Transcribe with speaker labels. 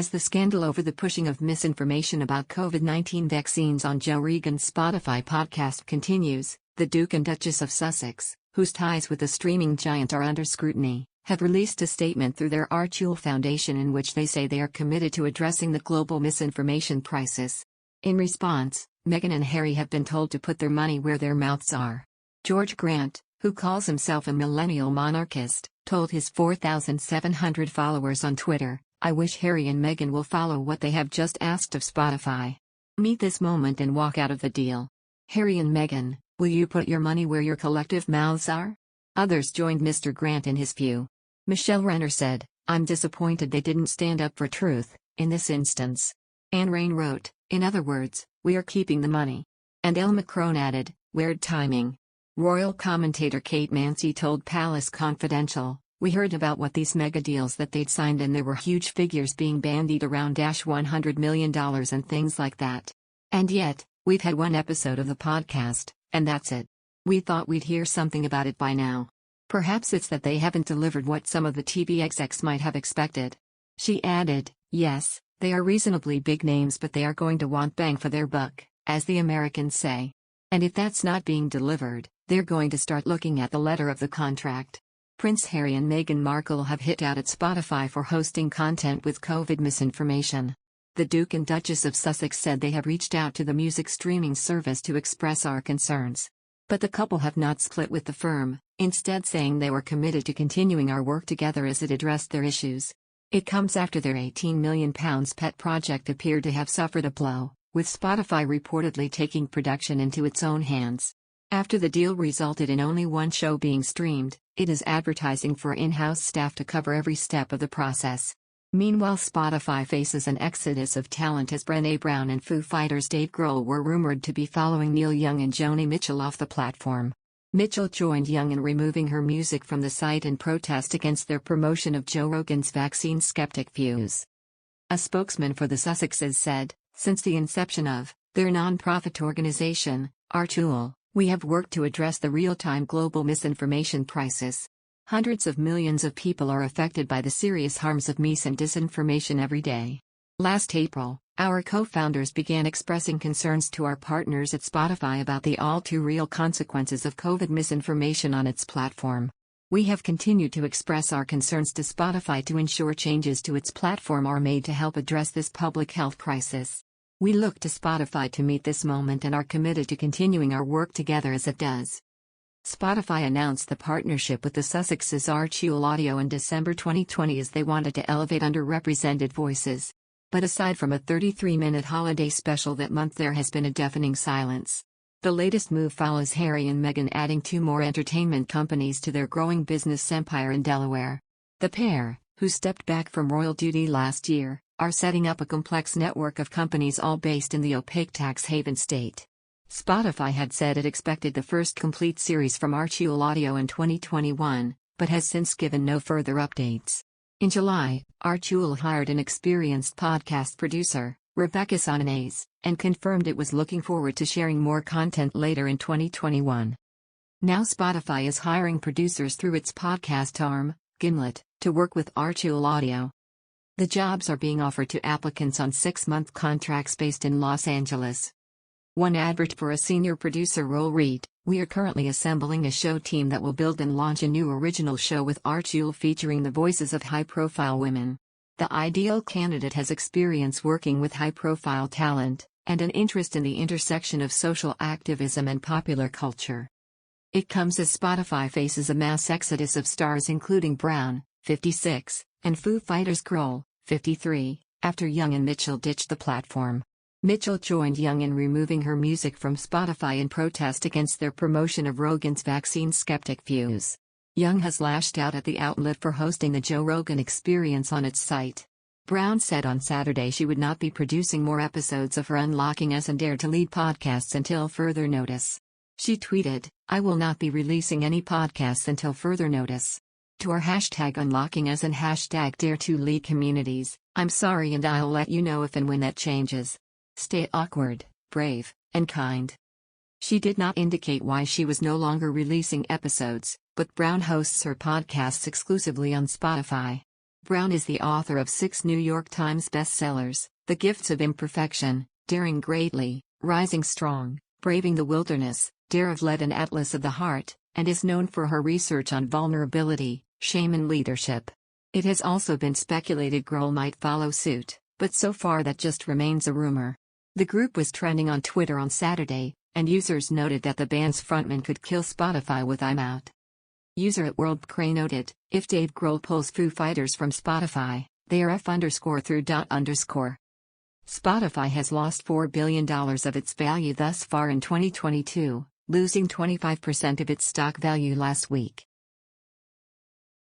Speaker 1: As the scandal over the pushing of misinformation about COVID-19 vaccines on Joe Rogan's Spotify podcast continues, the Duke and Duchess of Sussex, whose ties with the streaming giant are under scrutiny, have released a statement through their Hartlepool Foundation in which they say they are committed to addressing the global misinformation crisis. In response, Meghan and Harry have been told to put their money where their mouths are. George Grant, who calls himself a millennial monarchist, told his 4,700 followers on Twitter, "I wish Harry and Meghan will follow what they have just asked of Spotify. Meet this moment and walk out of the deal. Harry and Meghan, will you put your money where your collective mouths are?" Others joined Mr. Grant in his view. Michelle Renner said, "I'm disappointed they didn't stand up for truth, in this instance." Anne Rain wrote, "In other words, we are keeping the money." And Elle Macron added, "Weird timing." Royal commentator Kate Mansi told Palace Confidential, "We heard about what these mega deals that they'd signed and there were huge figures being bandied around $100 million and things like that. And yet, we've had one episode of the podcast, and that's it. We thought we'd hear something about it by now. Perhaps it's that they haven't delivered what some of the TV execs might have expected." She added, "Yes, they are reasonably big names, but they are going to want bang for their buck, as the Americans say. And if that's not being delivered, they're going to start looking at the letter of the contract." Prince Harry and Meghan Markle have hit out at Spotify for hosting content with COVID misinformation. The Duke and Duchess of Sussex said they have reached out to the music streaming service to express our concerns. But the couple have not split with the firm, instead saying they were committed to continuing our work together as it addressed their issues. It comes after their £18 million pet project appeared to have suffered a blow, with Spotify reportedly taking production into its own hands. After the deal resulted in only one show being streamed, it is advertising for in-house staff to cover every step of the process. Meanwhile, Spotify faces an exodus of talent as Brené Brown and Foo Fighters' Dave Grohl were rumored to be following Neil Young and Joni Mitchell off the platform. Mitchell joined Young in removing her music from the site in protest against their promotion of Joe Rogan's vaccine skeptic views. A spokesman for the Sussexes said, "Since the inception of their non-profit organization, Hartlepool, we have worked to address the real-time global misinformation crisis. Hundreds of millions of people are affected by the serious harms of mis and disinformation every day." Last April, our co-founders began expressing concerns to our partners at Spotify about the all-too-real consequences of COVID misinformation on its platform. We have continued to express our concerns to Spotify to ensure changes to its platform are made to help address this public health crisis. We look to Spotify to meet this moment and are committed to continuing our work together as it does. Spotify announced the partnership with the Sussexes Hartlepool Audio in December 2020 as they wanted to elevate underrepresented voices. But aside from a 33-minute holiday special that month, there has been a deafening silence. The latest move follows Harry and Meghan adding 2 more entertainment companies to their growing business empire in Delaware. The pair, who stepped back from royal duty last year, are setting up a complex network of companies all based in the opaque tax haven state. Spotify had said it expected the first complete series from Hartlepool Audio in 2021, but has since given no further updates. In July, Hartlepool hired an experienced podcast producer, Rebecca Sonanez, and confirmed it was looking forward to sharing more content later in 2021. Now Spotify is hiring producers through its podcast arm, Gimlet, to work with Hartlepool Audio. The jobs are being offered to applicants on 6-month contracts based in Los Angeles. One advert for a senior producer role read, "We are currently assembling a show team that will build and launch a new original show with Hartlepool featuring the voices of high-profile women. The ideal candidate has experience working with high-profile talent, and an interest in the intersection of social activism and popular culture." It comes as Spotify faces a mass exodus of stars including Brown, 56, and Foo Fighters' Grohl, 53, after Young and Mitchell ditched the platform. Mitchell joined Young in removing her music from Spotify in protest against their promotion of Rogan's vaccine skeptic views. Young has lashed out at the outlet for hosting the Joe Rogan Experience on its site. Brown said on Saturday she would not be producing more episodes of her Unlocking Us and Dare to Lead podcasts until further notice. She tweeted, "I will not be releasing any podcasts until further notice. To our #Unlocking Us and #Dare to Lead communities, I'm sorry and I'll let you know if and when that changes. Stay awkward, brave, and kind." She did not indicate why she was no longer releasing episodes, but Brown hosts her podcasts exclusively on Spotify. Brown is the author of 6 New York Times bestsellers: The Gifts of Imperfection, Daring Greatly, Rising Strong, Braving the Wilderness, Dare of Lead, and Atlas of the Heart, and is known for her research on vulnerability, shame, and leadership. It has also been speculated Grohl might follow suit, but so far that just remains a rumor. The group was trending on Twitter on Saturday, and users noted that the band's frontman could kill Spotify with "I'm out." User at WorldCray noted, if Dave Grohl pulls Foo Fighters from Spotify, they are F_through . Spotify has lost $4 billion of its value thus far in 2022, losing 25% of its stock value last week.